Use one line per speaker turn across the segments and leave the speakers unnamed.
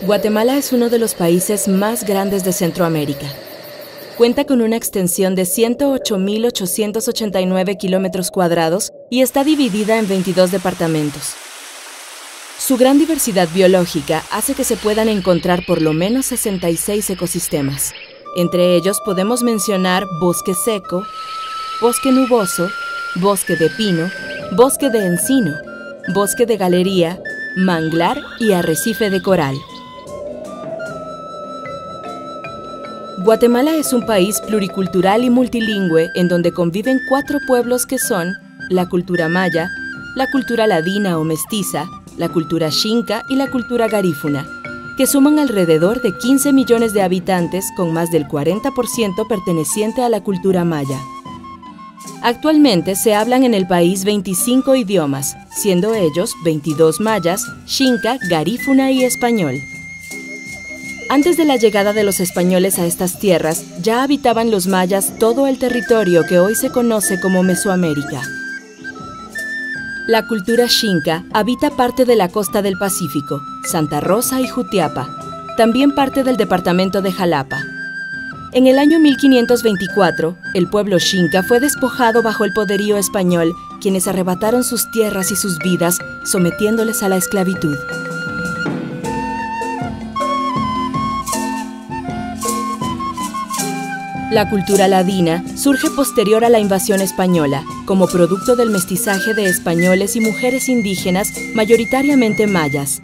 Guatemala es uno de los países más grandes de Centroamérica. Cuenta con una extensión de 108.889 kilómetros cuadrados y está dividida en 22 departamentos. Su gran diversidad biológica hace que se puedan encontrar por lo menos 66 ecosistemas. Entre ellos podemos mencionar bosque seco, bosque nuboso, bosque de pino, bosque de encino, bosque de galería, manglar y arrecife de coral. Guatemala es un país pluricultural y multilingüe en donde conviven 4 pueblos que son la cultura maya, la cultura ladina o mestiza, la cultura xinca y la cultura garífuna, que suman alrededor de 15 millones de habitantes con más del 40% perteneciente a la cultura maya. Actualmente se hablan en el país 25 idiomas, siendo ellos 22 mayas, xinca, garífuna y español. Antes de la llegada de los españoles a estas tierras, ya habitaban los mayas todo el territorio que hoy se conoce como Mesoamérica. La cultura xinca habita parte de la costa del Pacífico, Santa Rosa y Jutiapa, también parte del departamento de Jalapa. En el año 1524, el pueblo xinca fue despojado bajo el poderío español, quienes arrebataron sus tierras y sus vidas, sometiéndoles a la esclavitud. La cultura ladina surge posterior a la invasión española, como producto del mestizaje de españoles y mujeres indígenas, mayoritariamente mayas.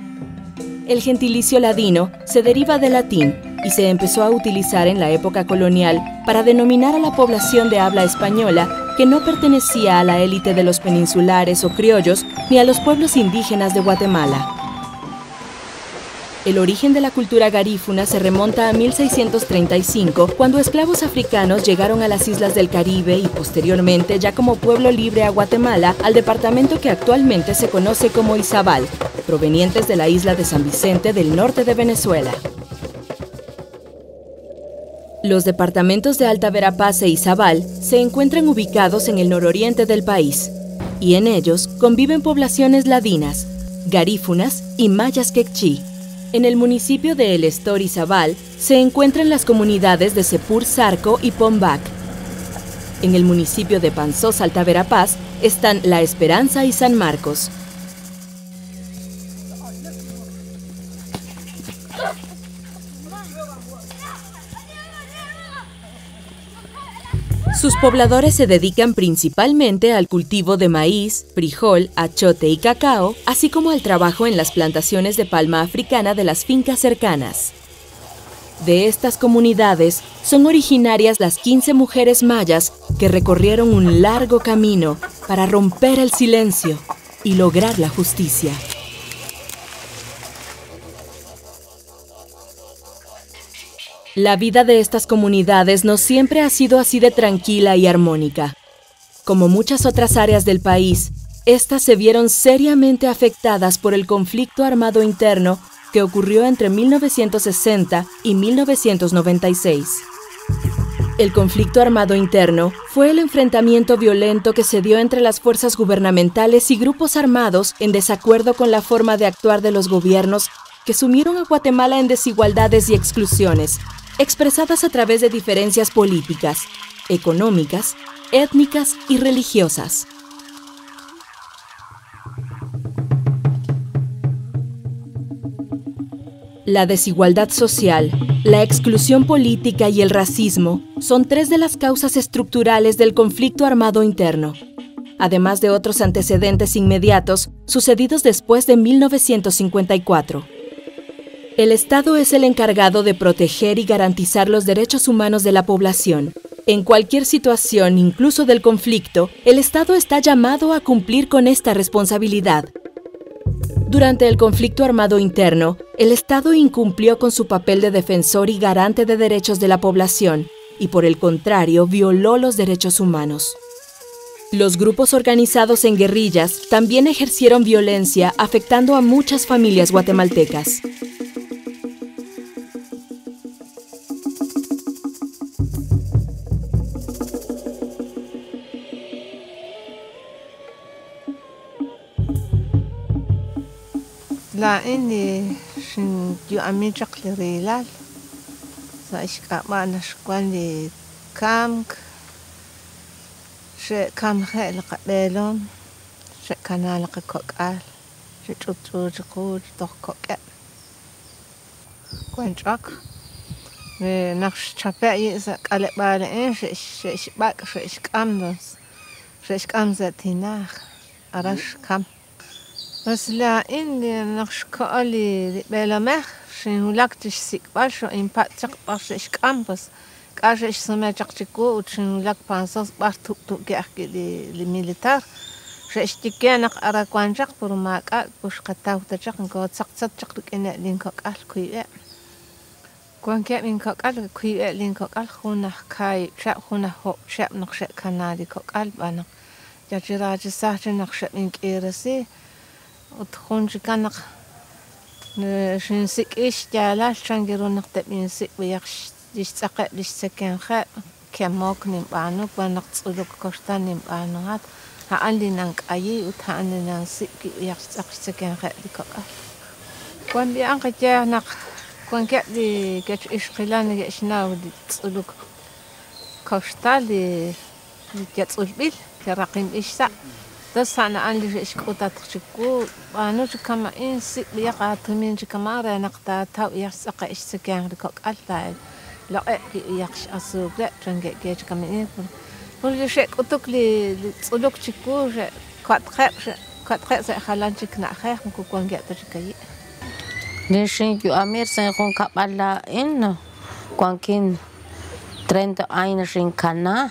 El gentilicio ladino se deriva del latín y se empezó a utilizar en la época colonial para denominar a la población de habla española que no pertenecía a la élite de los peninsulares o criollos ni a los pueblos indígenas de Guatemala. El origen de la cultura garífuna se remonta a 1635, cuando esclavos africanos llegaron a las islas del Caribe y posteriormente, ya como pueblo libre a Guatemala, al departamento que actualmente se conoce como Izabal, provenientes de la isla de San Vicente del norte de Venezuela. Los departamentos de Alta Verapaz e Izabal se encuentran ubicados en el nororiente del país, y en ellos conviven poblaciones ladinas, garífunas y mayas quechí. En el municipio de El Estor Izabal se encuentran las comunidades de Sepur Zarco y Pombac. En el municipio de Panzós Alta Verapaz están La Esperanza y San Marcos. Sus pobladores se dedican principalmente al cultivo de maíz, frijol, achote y cacao, así como al trabajo en las plantaciones de palma africana de las fincas cercanas. De estas comunidades son originarias las 15 mujeres mayas que recorrieron un largo camino para romper el silencio y lograr la justicia. La vida de estas comunidades no siempre ha sido así de tranquila y armónica. Como muchas otras áreas del país, estas se vieron seriamente afectadas por el conflicto armado interno que ocurrió entre 1960 y 1996. El conflicto armado interno fue el enfrentamiento violento que se dio entre las fuerzas gubernamentales y grupos armados en desacuerdo con la forma de actuar de los gobiernos que sumieron a Guatemala en desigualdades y exclusiones, expresadas a través de diferencias políticas, económicas, étnicas y religiosas. La desigualdad social, la exclusión política y el racismo son 3 de las causas estructurales del conflicto armado interno, además de otros antecedentes inmediatos sucedidos después de 1954. El Estado es el encargado de proteger y garantizar los derechos humanos de la población. En cualquier situación, incluso del conflicto, el Estado está llamado a cumplir con esta responsabilidad. Durante el conflicto armado interno, el Estado incumplió con su papel de defensor y garante de derechos de la población, y por el contrario, violó los derechos humanos. Los grupos organizados en guerrillas también ejercieron violencia, afectando a muchas familias guatemaltecas.
Slaini shin yu amichak li rilal sa ishkama nashkwan li kamk she kam khel qabelom she kanal qokal she tututqut toqqa kwanchak naksh chapai sa qale bale she bak she ishkam zatinach arash kam بس لا إني نخشكالي بلامخ شنو لكتش سيك باشو إمباكت تقبش إيش كام بس كاش إيش سمع تقتكو وشنو لك بانساس باش توك كأحكي للميليتار شيش تكينك أراكوان جاك برماك أك بوش قتاو تجاك نكو تسقط تقلك إن لينكوك أل كوي كوان كيب لينكوك أل كوي لينكوك أل خونا كاي شاب خونا هو شاب نقشة كنادي كوك أل بانك جاجراج ساعة نقشة منك إيرسي وتخونج كانك شنسك إيش جالا شنجرو نقطة بينسك ويخش ديش تقع ديش سكن خا كموك نبانو ونق تصلوك كشتان نبانو هات هعندي نانك أيي وتعندي نانسك ويخش تقع سكن خا ديكوكا كون دي أنك جا نق كون كدي كش إيش خلاني إيشناو دي تصلوك كشتان دي تصل بيل كرقم إيش سا بس أنا عندي إيش كوتا تخشكو أنا شو كمان إنسي بيقع تمين شو كمان رأي نقطة تاو يخسق إيش سكان ركوك ألتاي لا يخش أسوق لا ترنج جيش كمان إيه كل شيء كتوك لي تصلوك شكو كات خير سخلان شكنا خير مكون جات شكاي
ليش يو أمير سيكون كابلا إنه كوانكين ترند عين شين كنا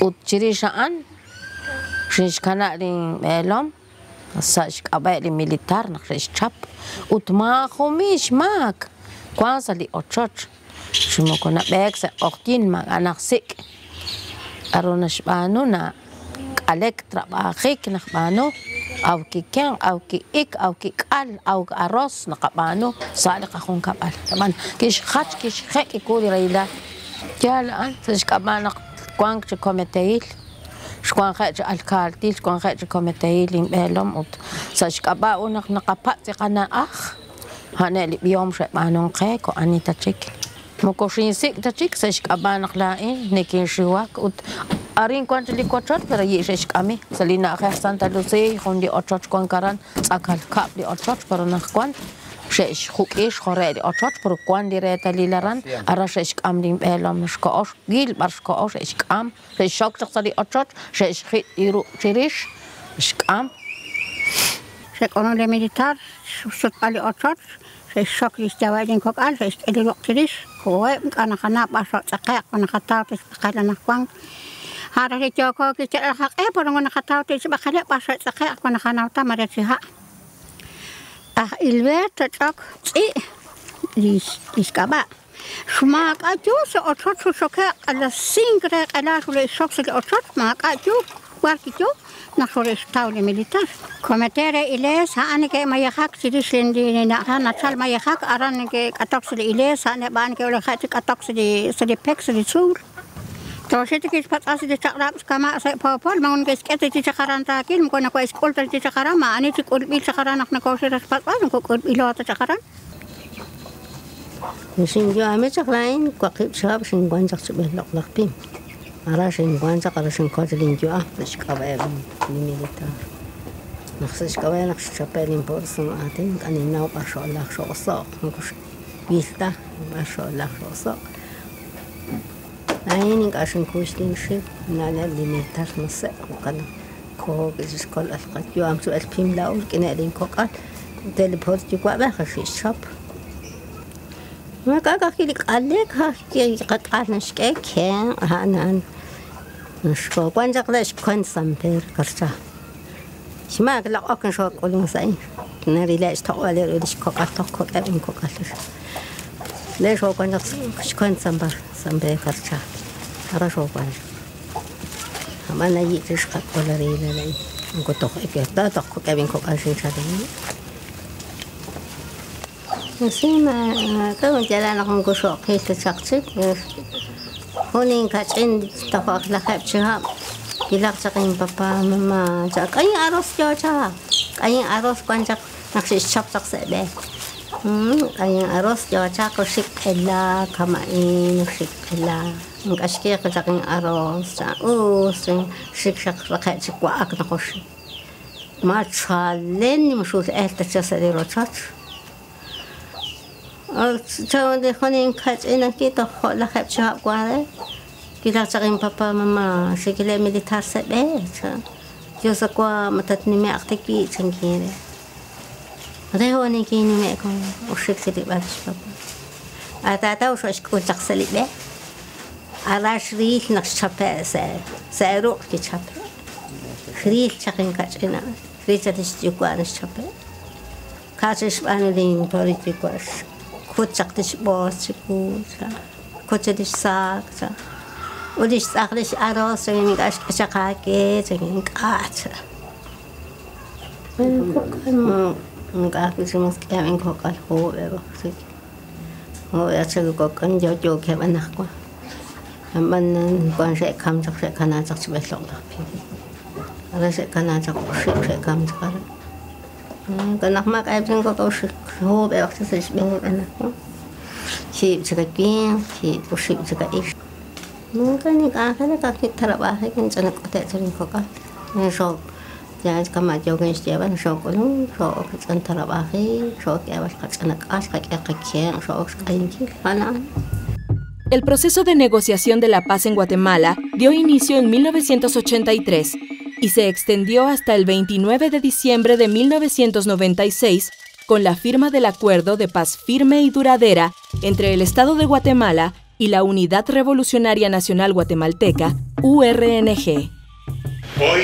وتشريشان شيش كنا لين مالهم ساش كابا لين ميليتار نخرج شاب وتما خوميش ماك كوانسا لي أوتشوتش شو ما كنا بيكس أختين ما أنا خسك أرونش بانونا عليك ترى خيك نخبانو أو كي كان أو كي إك أو كي قال أو أروس نقبانو صالح أخون كبال طبعا كيش خاتش كيش خيك يقول ريلا جال أنت إيش كمان كوانك كوميتيل شكوان خيج الكالتيل شكوان خيج كوميتيل يملهم وت ساش كبا ونق نقبات قنا أخ هنا اللي بيوم شيء معنون خيك وأني تشيك مكوشين سيك تشيك ساش كبا نقلاين نكين شواك وت أرين كوانت اللي كوتشات برا يشيش كامي سلينا أخي سانتا لوسي خوندي أوتشات كوان كاران أكل كاب لي أوتشات برا نخوان شيش خوك إيش خوري لي أوتشات برا كوان دي ريتا لي لران أرا شيش كام لي مبالهم نشكاوش جيل برشكاوش شيش كام شيش شاك شخصا لي أوتشات شيش خيط يرو شريش شيش كام
شيك أنا لي ميليتار شوت بالي أوتشات شيش شاك لي استوادين كوك أل شيش إلي الوقت شريش هو أنا خنا باشا تقاق وأنا خطاوتش بقالا نخوان هذا اللي جاكو كي تلحق إيه برضو خطاوتش بقالا باشا تقاق وأنا خناوتا مرتها البيت تجاك إيه ليش كبا شما كأجوس أوتشوت شوكا على سينغرة على شو الشوكس الأوتشوت ما كأجو واركيجو نخوري ستاولي ميليتار كوميتيرة إليس هاني كي ما يخاك تديش لندي نحن نشال ما يخاك أراني كي كتوكس إليس هاني بان كي ولا خاتي كتوكس سدي بيكس دي سول توشيت كيس بتأسي دي تقرأ كما سيبابول ما هنكيس كتي تشكران تاكيل مكون كويس كل تشكران ما أني تقول بيل تشكران نحن كوشي رسبات نقول بيلو تشكران
نشين جو أمي تشكرين كوكيب شاب شين قوان تشكر لق بيم أرا شين قوان تشكر شين كوتلين جو أفش كبايا بميليتار نخسش كبايا نخش شابيلين بورسون آتين كأني ناو باشو الله شو أصاق نكوش بيستا باشو الله شو أصاق عيني عشان كوشلين شيء نانا اللي ميليتار مسق وكنا كوك إيش كل ألقى جو أم سؤال بيم لاول كنا لين كوكال تلبورت جو قابل خشي الشاب ما كاكا كيلك عليك ها كي قطعة نشكي كان هانا نشكو قوانجاق لاش كون سامبير كرشا شما كلا أكن شو قولون ساين ناري لاش تقوالي ريش كوكال توكوك أبين كوكال ليش هو قوانجاق كون سامبير كرشا هرا شو قوانجاق هما نايي ريش قولا ريلا لاي نكو توكوك توكوك أبين كوكال شنشادين نسيما كون جلانا كون شوق هي تشقشك هونين كاتشين تفاق لخاب شهاب يلاق شقين بابا ماما جاك أي أروس جو شهاب أي أروس كون جاك Nakshi chop sak sebe. Ayang arroz jawa chako shik ela kamain shik ela. Ngashke ko jaking arroz sa shik shak rakat shik waak na koshi. Ma chalen mshut elta chasari rochat. Chawan de khonin khat ina kita khola khap chap kware. Kita jaking papa mama shikile militar sebe. Yo sakwa matatni me aktiki changkire. Reho ni kini me ko ushik sili bash papa. Ata ush ko jaksali be. Ala shri nak chape se ro ki chape. Shri chakin kachina. Shri chatish jukwan chape. Kachish anulin politikwas. Kuchaktish boss ku. Kuchadish sak. Udish saklish aros ngin gash chakake ngin kat. Nggak bisa masuk yang kokal ho ya sih. Oh ya saya kokal jauh ke mana aku. Mana kuan saya kam cak saya kana cak sebelum tapi. Ada saya kana cak saya kam cak. Kana mak ayam saya kokal ho ya saya sebelum mana aku. Si cakapin si usik cakap is. Mungkin ni kakak kita terabah kan jangan kota jangan kokal. Ni so. Ya kama jogen stiaban shokolun so kan trabaje so que vas a casa que so
El proceso de negociación de la paz en Guatemala dio inicio en 1983 y se extendió hasta el 29 de diciembre de 1996 con la firma del Acuerdo de Paz Firme y Duradera entre el Estado de Guatemala y la Unidad Revolucionaria Nacional Guatemalteca, URNG.
Hoy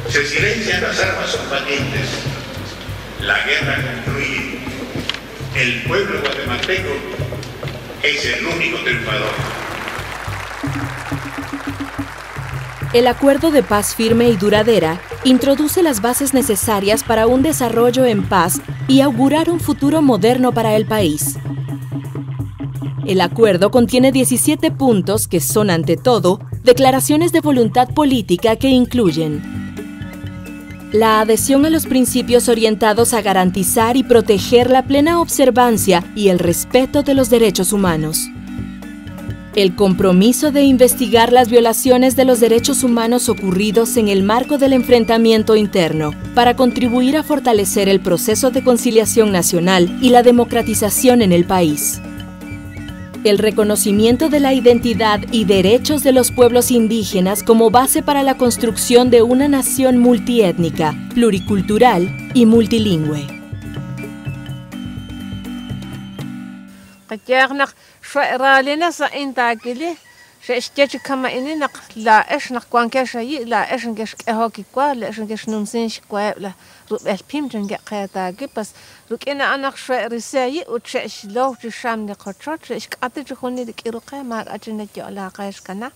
se silencian las armas combatientes, la guerra concluye, el pueblo guatemalteco es el único triunfador.
El Acuerdo de Paz Firme y Duradera introduce las bases necesarias para un desarrollo en paz y augurar un futuro moderno para el país. El acuerdo contiene 17 puntos que son, ante todo, declaraciones de voluntad política que incluyen la adhesión a los principios orientados a garantizar y proteger la plena observancia y el respeto de los derechos humanos. El compromiso de investigar las violaciones de los derechos humanos ocurridos en el marco del enfrentamiento interno para contribuir a fortalecer el proceso de conciliación nacional y la democratización en el país. El reconocimiento de la identidad y derechos de los pueblos indígenas como base para la construcción de una nación multiétnica, pluricultural y multilingüe.
Shechtje kama ini nak la es nak kwanke shayi la es ngesh hoki kwa la es ngesh numsin shkwa la rubel pim jenge qata gipas rukina anak shwa risayi utsh lo sham ni qachot shesh qati khoni dikiruqa ma ajina jala qash kana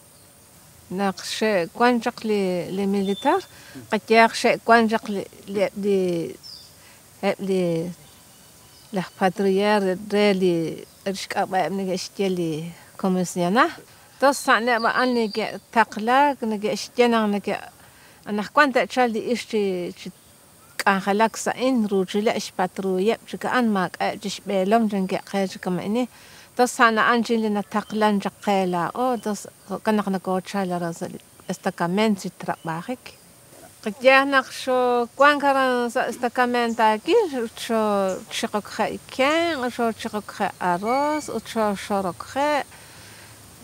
naqsh kwanjaq li militar qatiyaq she kwanjaq li la patriar de li shkaba ngesh komisiona Dos sana ma anni ke taqla nge ishtena nge ana kwanta chaldi ishti kanhalak sa in rujila ish patruya chika an mak jish belom nge qaj kama ini dos sana anjilina taqlan jaqela o dos kana ko chala razali estacamento trabajik qja naqsho kwankaran sa estacamenta ki sho chiqok khaike sho chiqok arroz o sho shorok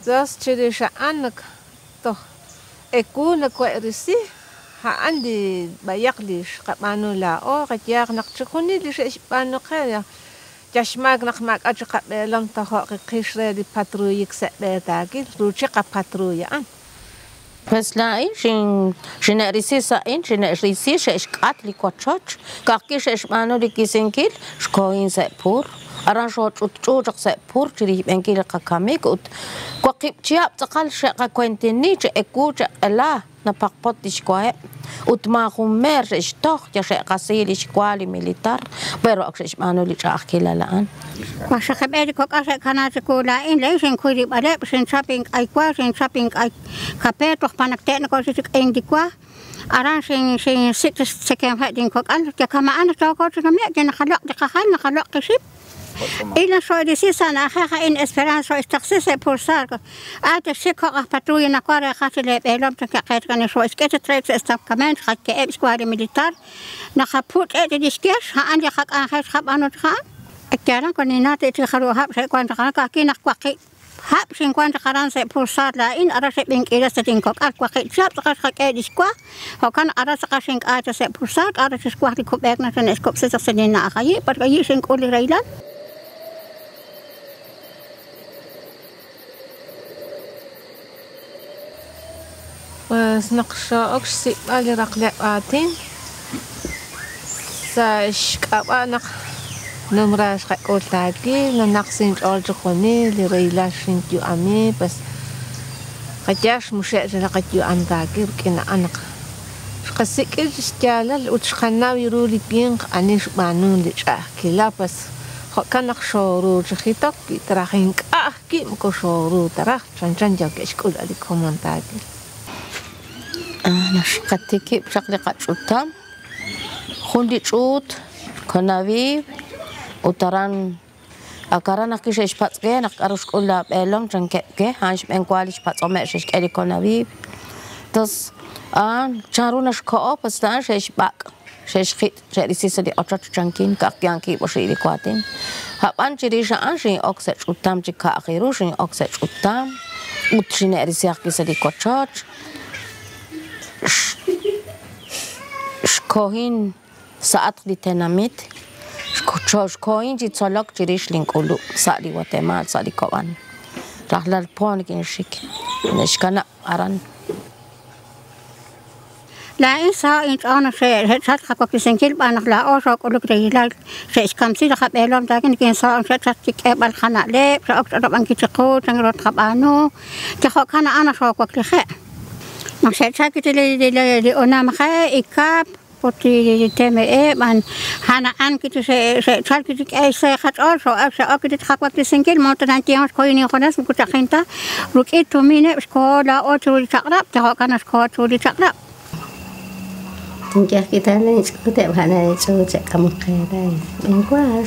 Das chidisha anak to ekuna kwa risi ha andi bayaklish qamanula o qatyak naqchkhuni lish isbanu khaya jashmak naqmak ajqabelam to qishre di patruyik sebetaki ruchiqa patruya an
Pues la in risi sa in risi shqat li kochoch kaqish isbanu li kisenkil shkoin se pur arranjot utjojaq se pur chiri benkil qakamik ut Kwakip chiap takal siya kakwentini siya ekuja ala na pakpot di sikwahe utmakumer siya istok siya kasili sikwali militar pero ak siya ismano li siya akilalaan.
Pasya kabeli ko kasi kanasa ko lain lai sin kuri balep sin shopping ay kwa sin shopping ay kapetok panakte na ko sin ay di kwa Aran sin sites se quedan din kok al que kama ana to ko to me que nakhalaq de khahan nakhalaq kishib ila so disi sana kha in esperanza istaxis por sarco ate se ko patrulla na kwara khatile belom to ka qet kan so iskete treks estabkament khat ke squad militar na khaput et diskesh ha andi khak an khab anot kha akara koninate ti kharu hab se kwan ka ki nak kwaki hab 50 karan se pulsar la in ara se bink ira se tin kok akwa ke chap ka ka diskwa ho kan ara se ka sing ata se pulsar ara se skwa ki ko bek na se skop se se na ka yi par ka yi sing ko le railan
pues naqsha oksi ali raqla atin sa shkaba naq numras qoltaki no naqsin olchoni li reilashin tu ami bas qajash mushe la qaju andaki kina anq qasik isjalal utkhana wiruli bin anish banun li kila bas kan naqshoro khitak trahin ki ko shoro tarah chan jak eskul ali komantaki
nashqatiki bshaqli qachutam khundi chut konavi utaran akaran akish ishpatsge naqarush kulla belom chankeke hansh ben kwalish patsome shish keli konavi tas an charunash ko pastan shish bak shish khit jerisisli ochot chankin kakyanki boshili kwatin haban chirisha anshin okset utam chika akhirushin okset utam utshine erisiakki sali kochot shkohin saat litenamit shkohin jitsolok chirish linkulu sali Guatemala sali koban rahlal pon kinshik nishkana aran
la isa in ana se het khap ko senkil banakh la oso ko luk reilal se iskamsi khap elom takin kin sa se tik ebal khana le ok ban kichko tangrot khabano ke kho khana ana so ko khe no se chakite le ona makha ikap poti teme man hana an kite se chakite se khat also se akite khap ko senkil montan tiang ko ni khonas ko takhinta ruke to mine ko la otro chakrap te kho kana ko to chakrap
Tinjak kita ni cukup mana cukup kamu kaya ini kuah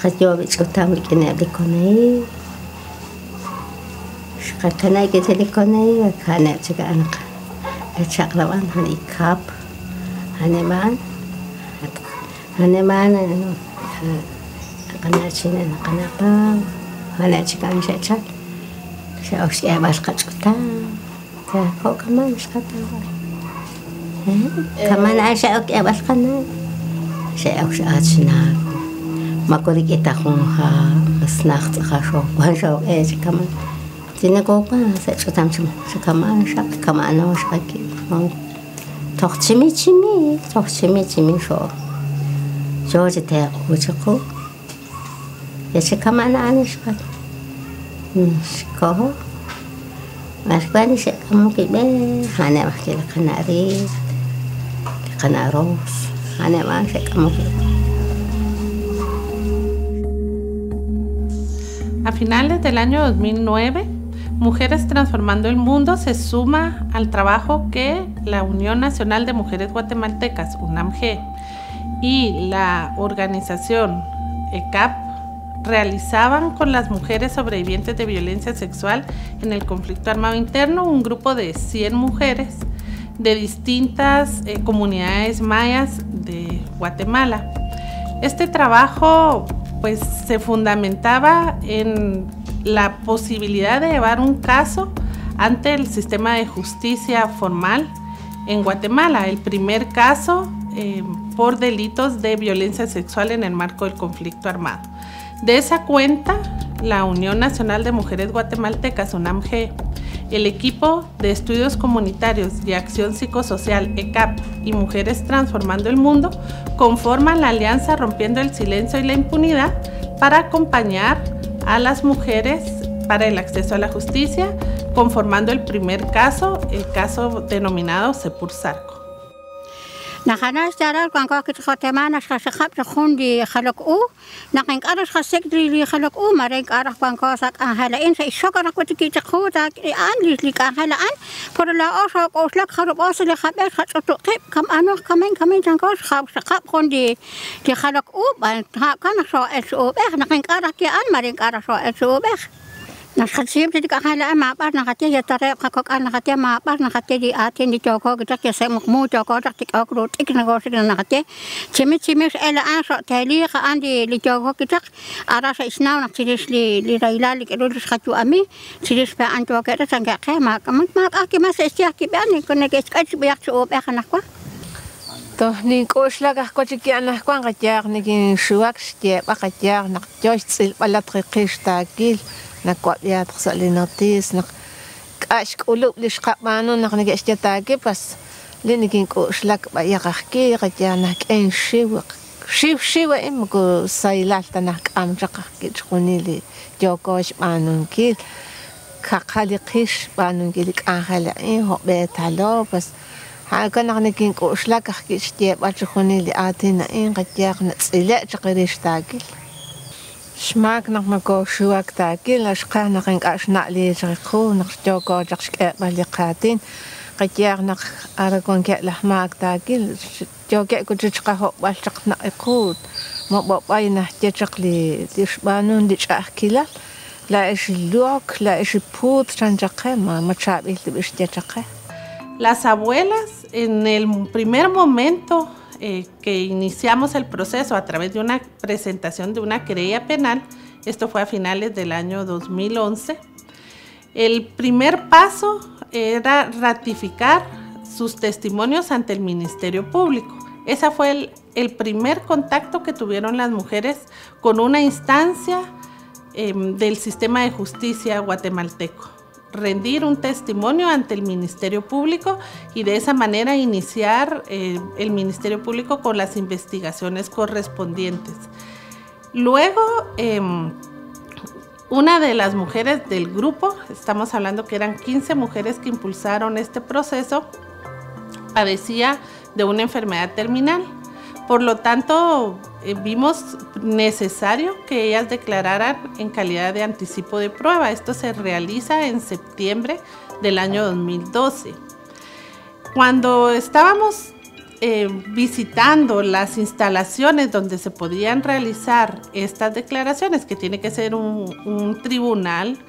kerja cukup tamu kena dikonai sekarang kita dikonai kerana juga anak cak lawan han ikap haneman kerana cina kenapa kerana juga anak cak saya usia basket cukup tahu kok kamu sekarang كمان عايشة أوكي أبغى خنا شيء أوكي أتشنا ما كوري كتاخونها مسناخت خاشو وهنشوا إيش كمان تينا كوبا سأشو تامشم شو كمان شاك كمان أنا وش أكيد ما تخشمي شو جوج تاع وجهكو يش كمان أنا شو شكوه ماشي شيء كمان كده أنا بحكي لك أنا أريد Arroz, además como que...
A finales del año 2009, Mujeres Transformando el Mundo se suma al trabajo que la Unión Nacional de Mujeres Guatemaltecas, UNAMG, y la organización ECAP realizaban con las mujeres sobrevivientes de violencia sexual en el conflicto armado interno, un grupo de 100 mujeres de distintas comunidades mayas de Guatemala. Este trabajo pues se fundamentaba en la posibilidad de llevar un caso ante el sistema de justicia formal en Guatemala, el primer caso por delitos de violencia sexual en el marco del conflicto armado. De esa cuenta, la Unión Nacional de Mujeres Guatemaltecas, UNAMG, el equipo de estudios comunitarios y acción psicosocial ECAP y Mujeres Transformando el Mundo conforman la alianza Rompiendo el Silencio y la Impunidad para acompañar a las mujeres para el acceso a la justicia, conformando el primer caso, el caso denominado Sepur Zarco.
Nahanas jarar kan ko kit khotemana shkhap khundi khalok u nakin aras khasek li khalok u maren arah kan ko sak hala in sa shokara ko kit khuda an li kan hala an por la oso ko slak kharop osle khaber khato qib kam ano kamen kan ko khap khundi ki khalok u ban kan so so be nakin arah ki an maren arah so so be Nakasib jadi kahala mabar nakati ya tarep kakok an nakati mabar nakati di atin di joko kita kese mukmu joko tak tik akrut ik nagosi nakati cimit ela an so teli ka an di joko kita ara sa isnau nak siris li raila li kedulus khatu ami siris pa an joko kita sangga ke mak aki mas estia ki ban ni kone kes kaj biak so be kana kwa
to ni kosla ka ko tiki an kwa ngajak ni kin shuak stie ba kajak nak jois sil balat qista gil nakwat salinotis nak kash ulub lishqa mano nak nagestaki pas linikin ko shlak ba yakaki qajana ken shiwa imko sailal tanak amjaq kitqunili jokosh manon ki khali qish manon ki kanhala ho betalo pas ha kana nikin ko shlak kitje ba tqunili atina in qajaq natsila tqiristaki Smaak nog maar ko shuak ta kilas ka na king asna le ko na joko jak balikatin qajaq na ara kon ke lahmak ta kil joke ko tska ho bal tak na ikut mo bay na tjaqli disbanun di akila la ish luak la ish put chanjaqa ma chabil bish tjaqa.
Las abuelas en el primer momento que iniciamos el proceso a través de una presentación de una querella penal, esto fue a finales del año 2011, el primer paso era ratificar sus testimonios ante el Ministerio Público. Ese fue el primer contacto que tuvieron las mujeres con una instancia del sistema de justicia guatemalteco. Rendir un testimonio ante el Ministerio Público y de esa manera iniciar el Ministerio Público con las investigaciones correspondientes. Luego, una de las mujeres del grupo, estamos hablando que eran 15 mujeres que impulsaron este proceso, padecía de una enfermedad terminal. Por lo tanto, vimos necesario que ellas declararan en calidad de anticipo de prueba. Esto se realiza en septiembre del año 2012. Cuando estábamos visitando las instalaciones donde se podían realizar estas declaraciones, que tiene que ser un tribunal,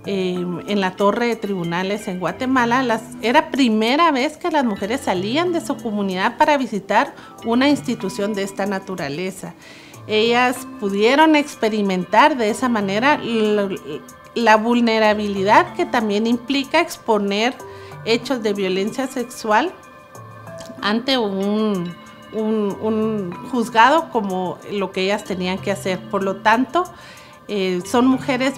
en la torre de tribunales en Guatemala, era primera vez que las mujeres salían de su comunidad para visitar una institución de esta naturaleza. Ellas pudieron experimentar de esa manera la vulnerabilidad que también implica exponer hechos de violencia sexual ante un juzgado como lo que ellas tenían que hacer. Por lo tanto, son mujeres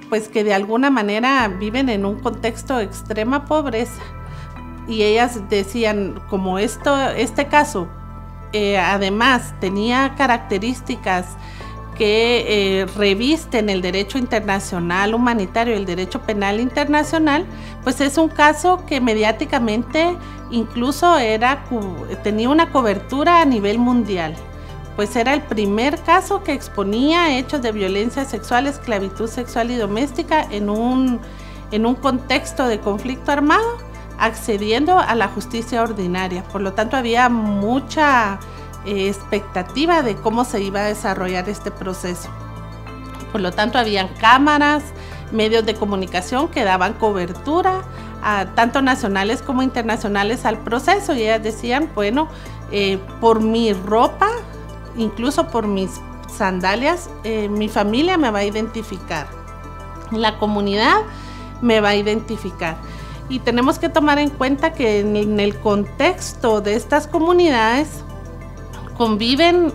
pues que de alguna manera viven en un contexto de extrema pobreza, y ellas decían, como este caso además tenía características que revisten el derecho internacional humanitario y el derecho penal internacional, pues es un caso que mediáticamente incluso tenía una cobertura a nivel mundial. Pues era el primer caso que exponía hechos de violencia sexual, esclavitud sexual y doméstica en un contexto de conflicto armado, accediendo a la justicia ordinaria. Por lo tanto, había mucha expectativa de cómo se iba a desarrollar este proceso. Por lo tanto, habían cámaras, medios de comunicación que daban cobertura, tanto nacionales como internacionales, al proceso, y ellas decían, bueno, por mi ropa, incluso por mis sandalias, mi familia me va a identificar, la comunidad me va a identificar. Y tenemos que tomar en cuenta que en el contexto de estas comunidades conviven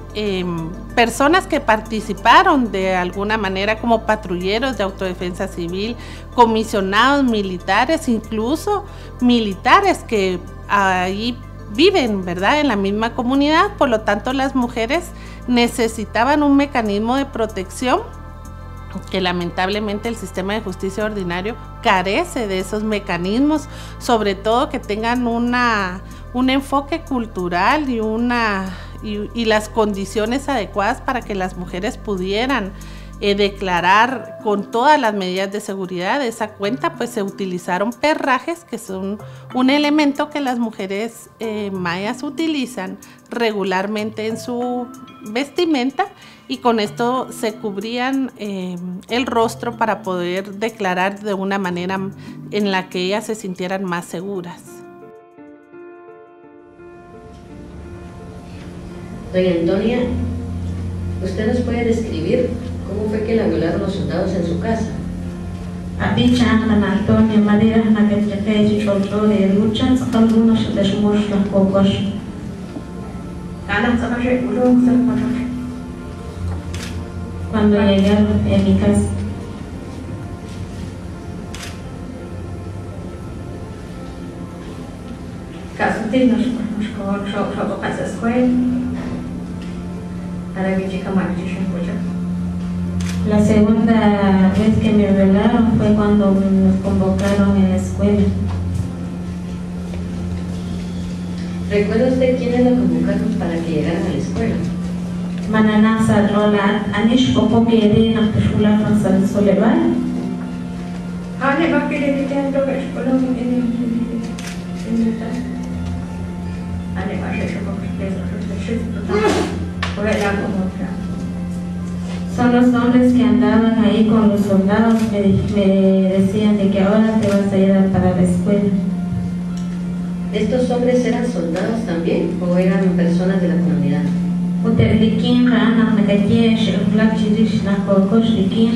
personas que participaron de alguna manera como patrulleros de autodefensa civil, comisionados militares, incluso militares que ahí viven, ¿verdad?, en la misma comunidad. Por lo tanto, las mujeres necesitaban un mecanismo de protección que lamentablemente el sistema de justicia ordinario carece de esos mecanismos, sobre todo que tengan una un enfoque cultural y las condiciones adecuadas para que las mujeres pudieran declarar con todas las medidas de seguridad. De esa cuenta pues se utilizaron perrajes, que son un elemento que las mujeres mayas utilizan regularmente en su vestimenta, y con esto se cubrían el rostro para poder declarar de una manera en la que ellas se sintieran más seguras.
Doña Antonia, ¿usted nos puede describir cómo fue que la violaron los soldados en su casa?
Abicha Ana Antonia María Nagetrefe Cholto de Luchan, algunos de sus los pocos. Cuando llegué a mi casa, la segunda vez que me violaron fue cuando nos convocaron en la escuela.
¿Recuerda usted quiénes lo convocaron para que llegaran a la escuela?
Mananasa rola anish poco que de na tshula fasal soleval. Ane bakile de tanto que escuela ane bashe son los hombres que andaban ahí con los soldados, me decían de que ahora te vas a ir para la escuela.
¿Estos hombres eran soldados también o eran personas de la comunidad?
Uterlikin rana nagayesh flakchirish na kokoshlikin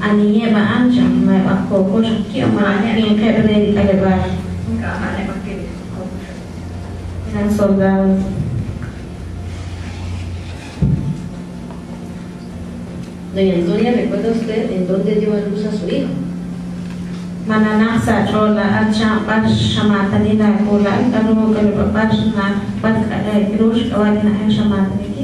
anieba ancha me akokosh kioma kin kebre alebar. Eran soldados.
Doña Antonia, ¿recuerda usted en dónde dio a luz a su hijo?
Mananasa rola acha bash shamatanina kula anu kalbabash na patka irush kawadina shamataniki.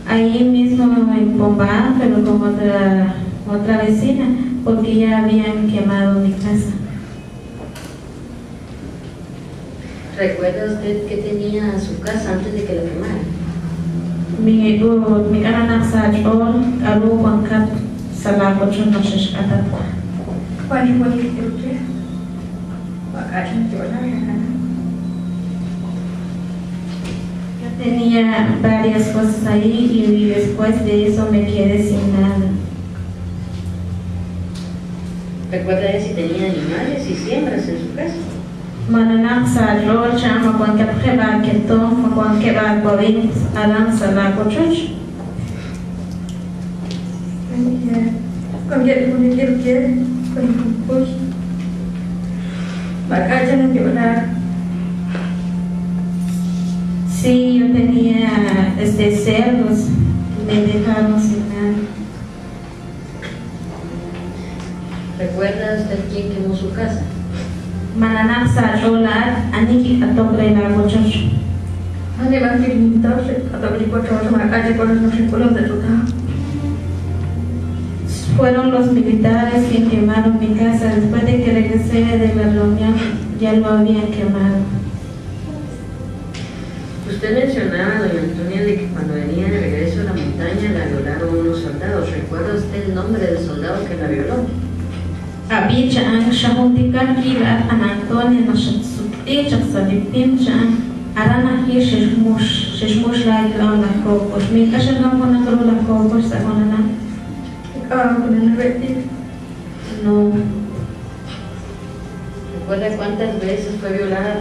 Ahí mismo en Pomba, pero con otra vecina, porque ya habían quemado mi casa.
¿Recuerda usted qué tenía su casa antes de que la quemaran?
Mi cara nasajor, alu bankat salagocho no shishkata. Yo tenía varias cosas ahí y después de eso me quedé sin nada.
¿Recuerda si tenía animales y siembras en su casa?
Mananaksa rocha makuankat kheba keto makuankat bawin alam salagocho. Sí, yo tenía cerdos, me dejaron sin nada.
¿Recuerda usted quién quemó su casa?
Mananaksa rola aniki atokre la gochoch.
Ane bakilita se atabri gochoch ma calle por los círculos de tuta.
Fueron los militares quienes quemaron mi casa. Después de que regresé de la reunión, ya lo habían quemado.
Usted mencionaba, doña Antonia, de que cuando venía de regreso a la montaña la violaron unos soldados. ¿Recuerda usted el nombre del soldado que la violó?
Abicha ang shahuntika kila an Antonia na shatsukti chaksalipin chan arana hi shishmush la ilaw la kokos. Mi kasha lang ko nagro la kokos sa kona na. No.
¿Recuerda cuántas veces fue violada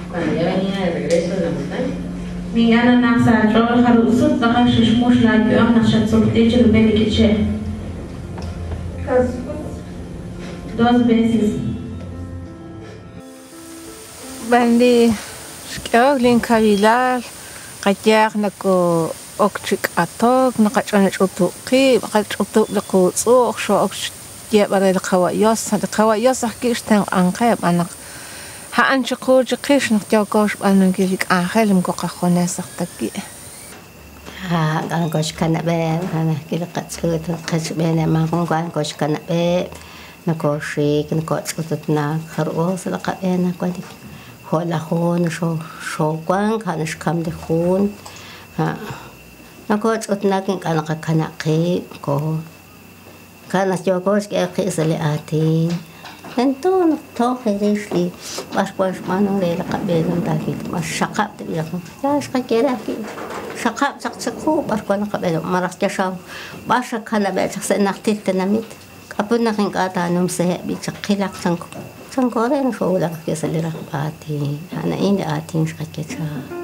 cuando ya venía de regreso de la montaña?
Mi gana nasa rol harusut taka shishmush la ilaw na shatsukti chilbelikiche. 2 veces.
Bandi skawlin kavilal qatyak nako okchik atok naqachana chutuqi qachutub liqutsu oksho okch yebare liqawayos liqawayos akishtan anqeb anak ha anchiqu jiqish naqjakosh anangilik anhelim qoqakhonasaqtaki
ha kan kosh kanabe ana kila qatsut qasbena ma kon kosh kanabe نكوشيك نكوتشوتنا خروس لقينا كويك هلا خون شو كوان كانش كم دخون نكوتشوتنا كان كناقي كو كانت جوكوش كيس اللي آتين انتو توخي ريشلي باش ما نوري لقبيلهم تاكيد ما شقاب تبيلهم لا شقا كيراكي شقاب تقسقو باش كون قبيلهم مرس جشاو باش كلا بيت سنة تنميت أبونا كن قاتا نمسه بيتقيلك تنكورين شو لك كيس اللي رقباتي أنا إني آتين شقا كيشا.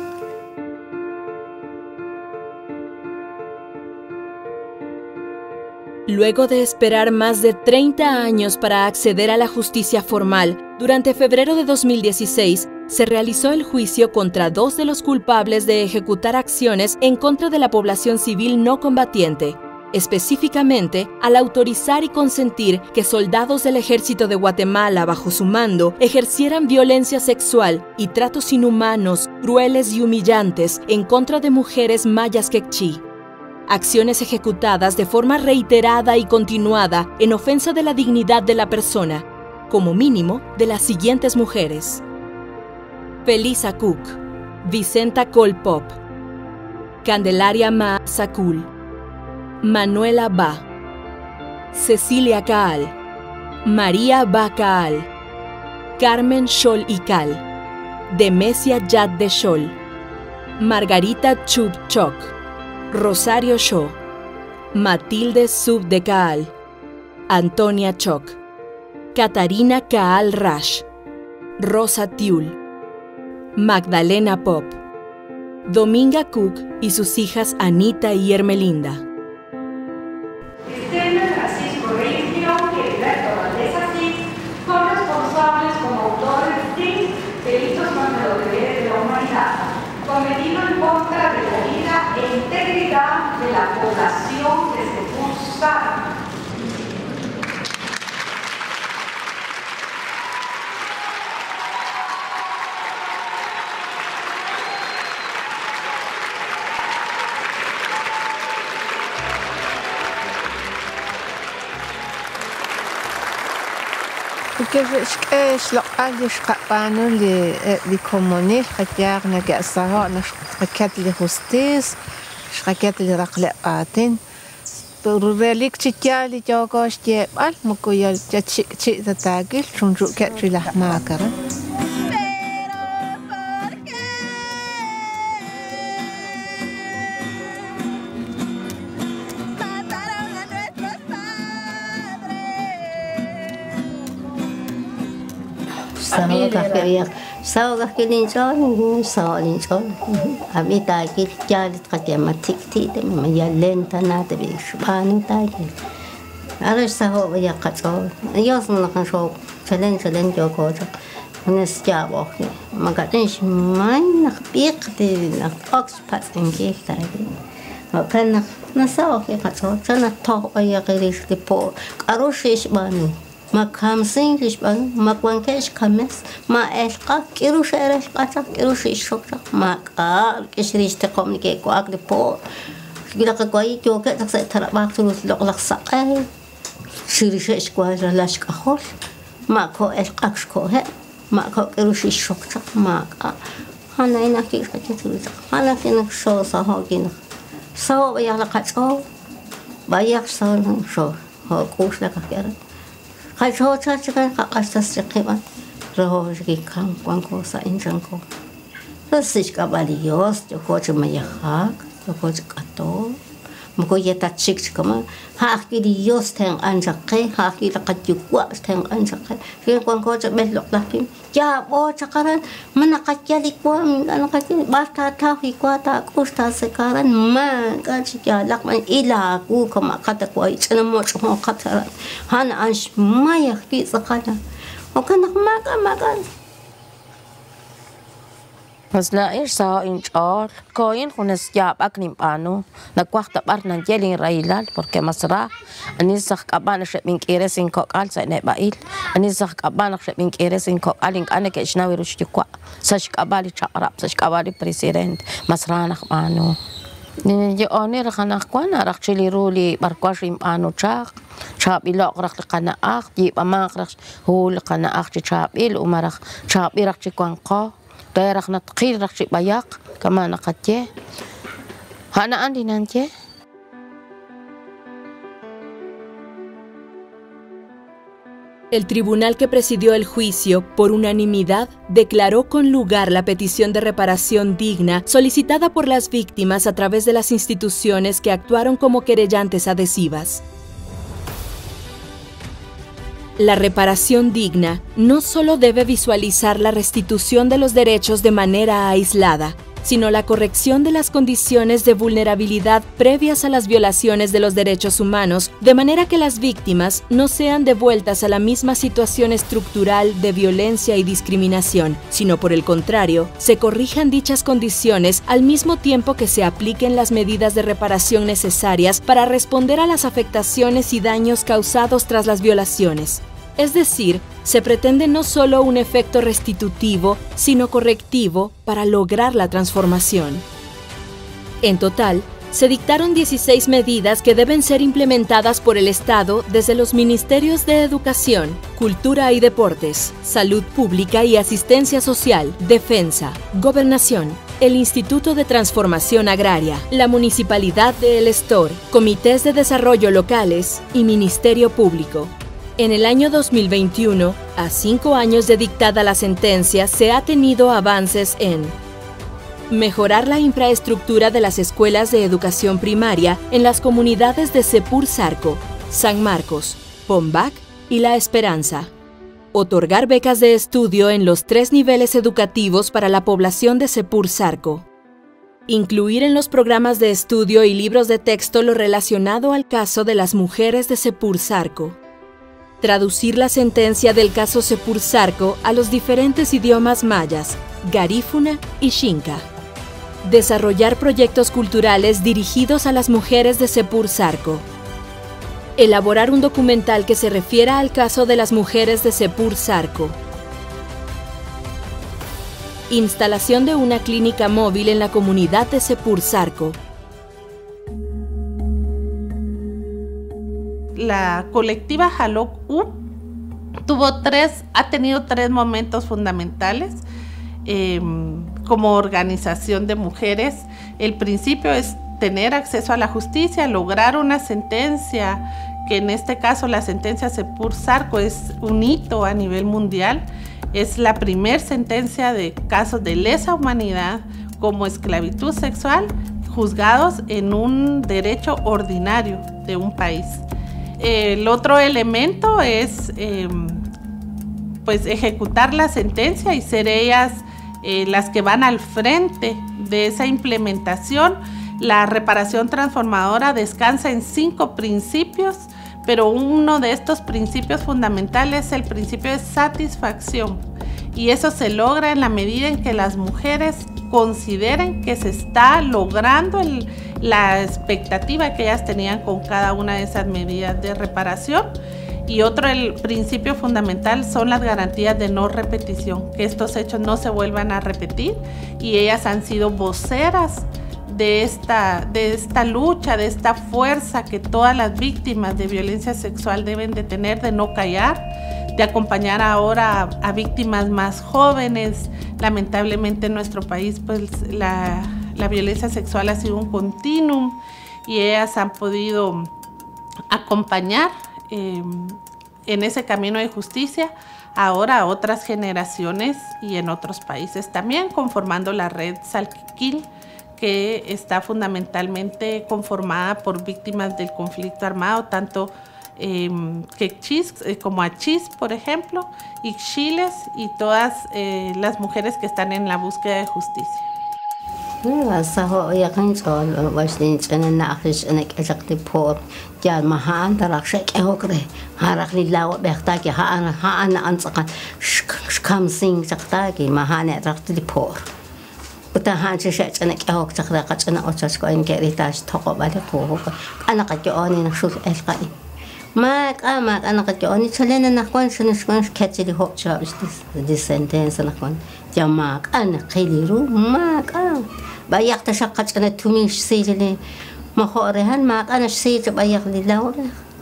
Luego de esperar más de 30 años para acceder a la justicia formal, durante febrero de 2016 se realizó el juicio contra 2 de los culpables de ejecutar acciones en contra de la población civil no combatiente, específicamente al autorizar y consentir que soldados del ejército de Guatemala bajo su mando ejercieran violencia sexual y tratos inhumanos, crueles y humillantes en contra de mujeres mayas quechí. Acciones ejecutadas de forma reiterada y continuada en ofensa de la dignidad de la persona, como mínimo de las siguientes mujeres: Felisa Cook, Vicenta Colpop, Candelaria Maasacul, Manuela Ba, Cecilia Caal, María Ba Caal, Carmen Xol Ical, Demesia Yad de Xol, Margarita Chub Choc, Rosario Shaw, Matilde Sub de Caal, Antonia Choc, Catarina Caal Rash, Rosa Tiul, Magdalena Pop, Dominga Cook y sus hijas Anita y Hermelinda.
Francisco Reigio y Heriberto Valdés Asís son responsables como autores de delitos contra los deberes de la humanidad, cometido en contra de la vida e integridad de la población que se busca.
كيفاش لقالي شقانو لي كوموني حكيار نجا الصراحة نشقكات لي هوستيس شقكات لي رقلقاتين بروليك تشيالي جوكوش جيبال مكويا تشي تتاكل شنجو كاتشي لحماكرا
Sao cái linh chón sao linh chón abi ta cái cha cái mà thích thì mà giờ lên ta na thì bị ban ta cái alors sao bây giờ cái chó yo xong là số challenge cho cô cho nên sẽ bảo mà cái tên mai nó biết thì nó oxpat anh cái cái mà cái nó sao cái chó cho nó thọ bây giờ cái cái po хороший ban ما خمسين كيش بان ما كون كيش خمس ما أشقى كيروش أشقى كيروش يشوكا ما قال كيش ريش تقوم لكي كواك لبو كيلا كواي كيوكا تقصي ترى باك تروس لقلق ساقي شيريش أشقى جلاش كخول ما كو أشقى كشكوه ما كو كيروش يشوكا ما قال هنا هنا كيش كتير هنا كنا شو صاحو كنا صاحو بيالك شو بياك شو هو كوش لك كيرا خاي شو تشكن قاستس قيمة روج كي كان كونكو ساينجانكو رسيش كاباليوس جوكوش ميخاك جوكوش كاتو مكو يتاتشيك كما هاكي ديوس تين أنجاكي هاكي لقد يقوى تين أنجاكي كي كونكو جبل لقلاكين يا بو تكارن من قتيالي كوا من أنا قتيل بارتا تاوي كوا تاكوش تاسكارن ما قاتش يا لك من إلا كو كما قتكوا يتنا موش هو قترن هان أنش ما يخفي سكانا وكان ما كان
بس لا إيش سا إنشار كوين خنس جاب أكنيم بانو نقوخت بارنا جيلين رايلال porque masra أني سخ كابان شيء من كيرسين كوكال سنة بايل أني سخ كابان شيء من كيرسين كوكالين أنا كإشنا ويروش تقوى سش كابالي شقرب سش كابالي بريسيرنت masra نخ بانو Yo oni rakanakwana rakchili ruli barkwashim anu chak ilok rak kanaak di pamak rak hul kanaak ci chabil umarak chabi rak ci kwangko daerah natqil rak ci bayak kamana katye hanaan dinanche.
El tribunal que presidió el juicio, por unanimidad, declaró con lugar la petición de reparación digna solicitada por las víctimas a través de las instituciones que actuaron como querellantes adhesivas. La reparación digna no solo debe visualizar la restitución de los derechos de manera aislada, sino la corrección de las condiciones de vulnerabilidad previas a las violaciones de los derechos humanos, de manera que las víctimas no sean devueltas a la misma situación estructural de violencia y discriminación, sino por el contrario, se corrijan dichas condiciones al mismo tiempo que se apliquen las medidas de reparación necesarias para responder a las afectaciones y daños causados tras las violaciones. Es decir, se pretende no solo un efecto restitutivo, sino correctivo para lograr la transformación. En total, se dictaron 16 medidas que deben ser implementadas por el Estado desde los Ministerios de Educación, Cultura y Deportes, Salud Pública y Asistencia Social, Defensa, Gobernación, el Instituto de Transformación Agraria, la Municipalidad de El Estor, Comités de Desarrollo Locales y Ministerio Público. En el año 2021, a 5 años de dictada la sentencia, se ha tenido avances en mejorar la infraestructura de las escuelas de educación primaria en las comunidades de Cepur Zarco, San Marcos, Pombac y La Esperanza. Otorgar becas de estudio en los 3 niveles educativos para la población de Cepur Zarco. Incluir en los programas de estudio y libros de texto lo relacionado al caso de las mujeres de Cepur Zarco. Traducir la sentencia del caso Cepur Zarco a los diferentes idiomas mayas, garífuna y xinca. Desarrollar proyectos culturales dirigidos a las mujeres de Cepur Zarco. Elaborar un documental que se refiera al caso de las mujeres de Cepur Zarco. Instalación de una clínica móvil en la comunidad de Cepur Zarco.
La colectiva Jalok U ha tenido 3 momentos fundamentales como organización de mujeres. El principio es tener acceso a la justicia, lograr una sentencia, que en este caso la sentencia Cepur Zarco es un hito a nivel mundial. Es la primera sentencia de casos de lesa humanidad como esclavitud sexual juzgados en un derecho ordinario de un país. El otro elemento es pues ejecutar la sentencia y ser ellas las que van al frente de esa implementación. La reparación transformadora descansa en 5 principios, pero uno de estos principios fundamentales es el principio de satisfacción, y eso se logra en la medida en que las mujeres consideren que se está logrando la expectativa que ellas tenían con cada una de esas medidas de reparación. Y otro, el principio fundamental, son las garantías de no repetición, que estos hechos no se vuelvan a repetir, y ellas han sido voceras de esta lucha, de esta fuerza que todas las víctimas de violencia sexual deben de tener, de no callar, de acompañar ahora a víctimas más jóvenes. Lamentablemente en nuestro país pues la violencia sexual ha sido un continuum, y ellas han podido acompañar en ese camino de justicia ahora a otras generaciones y en otros países también, conformando la red Salquiquil, que está fundamentalmente conformada por víctimas del conflicto armado, tanto quechís como achís, por ejemplo, ixchiles y todas las mujeres que están en la búsqueda de justicia.
Mak anak kani chalena nakwan shunishwan kachili hop chabis this sentence nakwan jamak anak khiliru mak بايق تشقت أنا توميش سيرلي مخورهن ما أنا سير بايق لله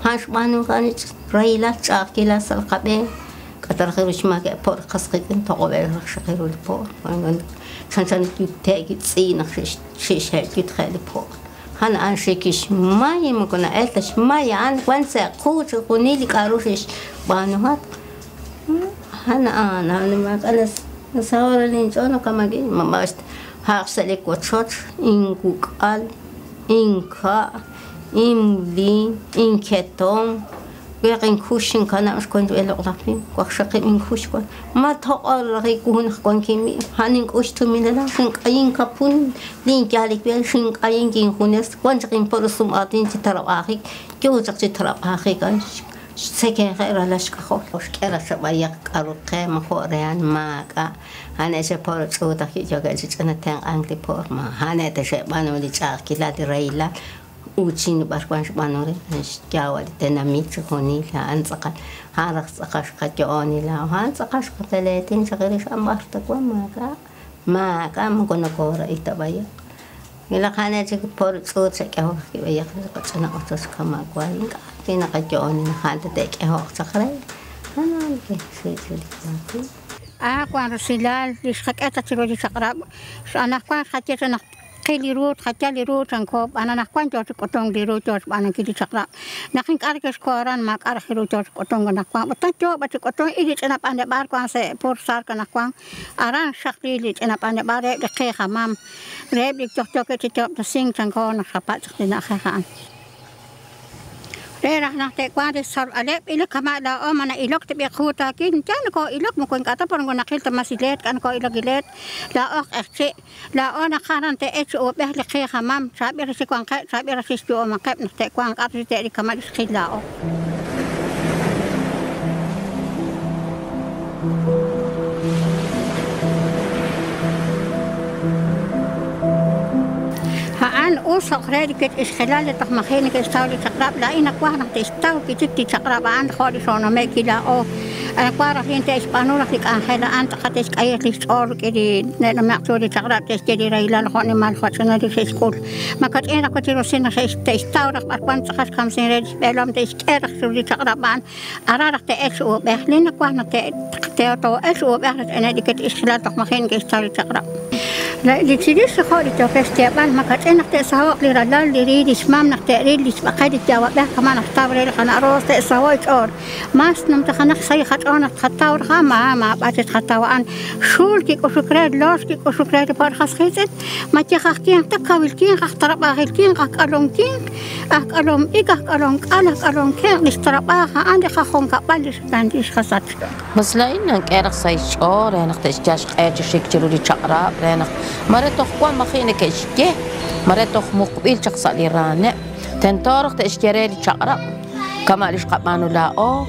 هاش بانو كانت ريلات شاكيلا سلقبين كتر خيرش ما كبر قصقين تقبل خير البور كان يتاجد سين شيش هيك تخلي بور هن أنا شيكش ما يمكن أتلش ما يعني وانسى قوت قنيلي كاروش بانوهات هن أنا ما أنا نصور الإنسان كما جين ما ماست هاكسلك وتشوت إنكو قال إنكا إملي إنكتون وين كوشين كنا مش كنت إلا غلطين وخشق من كوش كون ما تقال ريكون خون كيمي هنين كوش تميلنا شنك أين كابون لين جالك بين شنك أين جين خونس كون جين برسوم آتين تتراب آخي جو جك تتراب آخي كان سكين غير لاش كخو كلا شبايك أروقة مخوريان ما كا هني شبار شودا كي جوجا جتنا تين أنكلي بور ما هني تشبانو اللي جاك كلا دريلا وتشين باركوانش بانوري جاوالي تناميت خوني لا أنسقى هارخ سقاش قجوني لا هانسقاش قتلاتين شغيرش أمبارتك ما كا مكونا كورا إتبايا إلا خانة جك بور صوت سكاه كبايا قصنا قصص كما قوالين كنا قجوني نخانة تك أهو سخري أنا لك شيء
كوان رسيلال ليش خكأت تروي سقرب أنا كوان خكيت أنا قيلي روت خجالي روت انكوب انا نحكوان جوش كتون دي روت جوش بانا كيدي شقرا نحن كاركش كوران ما كارخي روت جوش كتون نحكوان بتنجو بتي كتون إلي جنا بانا بار كوان سي بور سار كنحكوان أران شخصي إلي جنا بانا بار ريب لقي خمام ريب لك جوش جوش كتوب تسين تنكو نخبات سخدنا خيخان ريح نحتاج قاعد الصار عليه إلك كما لا أمانة إلك تبي خوتا كين كان كو إلك ممكن كاتب برضو نقيل تمسيلات كان كو إلك جلات لا أخ أختي لا أنا خارن تأتي أو به لقي خمام شابي رسي قان قا شابي رسي جو ما قب نحتاج قان قاعد تأتي كما لقي لا أخ هان أوصل خيرك إشخلال تخمخينك استولي تقرب لأنك واحد تستوي كتبتي تقرب عن خالص أنا ما كلا أو أنا قارف لين تسبانو لك عن خلا أنت قدش أي تشعر كذي لما تقولي تقرب تشتري ريلا لخوني مال خشنا دي سكول ما كنت أنا كنت رسينا تستوي لك أربعة خمس 50 ريال بلام تستأرخ تقولي تقرب عن أرارك تأسو بخلينك واحد تأتو أسو بخلت أنا دي كت إشخلال تخمخينك استولي تقرب لا لتجلس خالي توفيستيبال ما كنت أنا تسوق لرجال لريد اسمام نختارين اللي سبقت الجواب له كمان اختار لي خنا روس تسويت أور ما سنمت خنا خسيخت أنا تختار خما ما بعد تختار عن شول كي كشكراد لاش كي كشكراد بارخص خيزت ما تخختين تكاول كين اخترب آخر كين أكلون كين أكلون إيك أكلون أكلون كين نشترب عندي خخون قبلش عنديش خسات
بس لا إنك أرخ سايش أور أنا اختشجاش قاعد شيك جرولي شقراب أنا مرة تخوان مخينك إشجه مرة تخ مقبل شخص اللي رانع تنتارخ تشجري لي شقرب كما ليش قبانو لا أو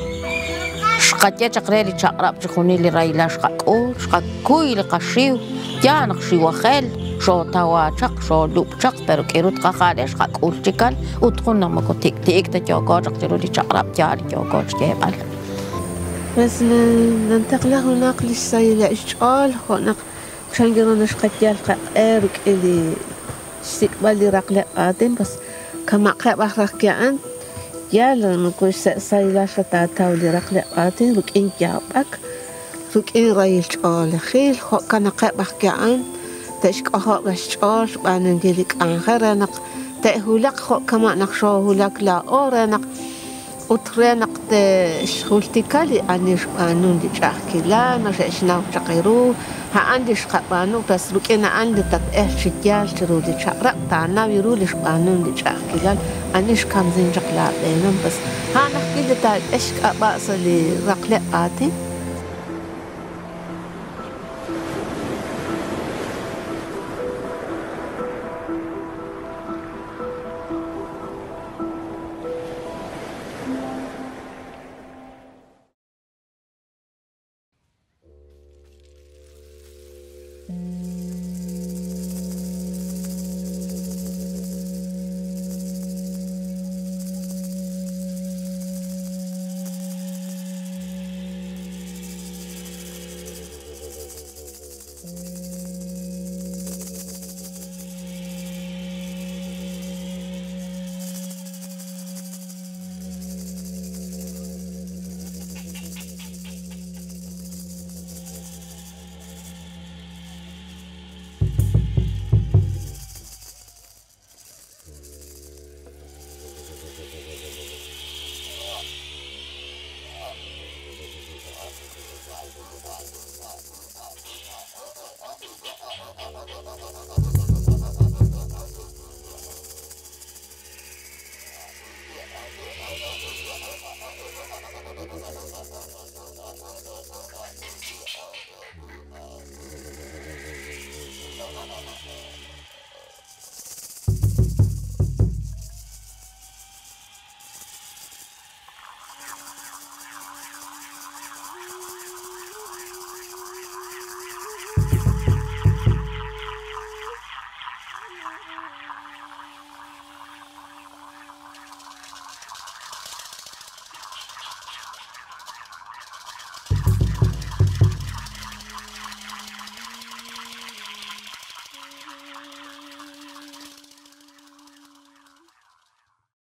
شقتي شقري لي شقرب تخوني لي رايلا شقول شقكوي لي قشيو جا نخشي وخيل شو تواجق شو لوبجق بركيرو تقاقال شقول شكل وتخونا ما كنت تيك تجوجو شقتلو لي شقرب جالي جوجو شكيبال
بس ننتقل هناك للسيلة إشعال هناك عشان جرونش قتيال قارك اللي استقبالي رقلة قادم بس كما قاب أخركيان يالا نقول سيلة شتاتا ولي رقلة قادم ركين جابك ركين رايل شعال خيل كان قاب أخركيان تشك أخاق شعال بأن نجيلك آخر تأهولك كما نقشوهولك لا أورنق وترينق شغلتكالي أنيش قانون دي شاكي لا نشأش ناو شقيرو ها عنديش قانون بس لكينا عندي تتأه شجال ترو دي شاقرق تانا ويرولش قانون دي شاكي لا أنيش كام زين شقلا بينهم بس ها نحكي لي تاك إشك أباس اللي رقلق قاتي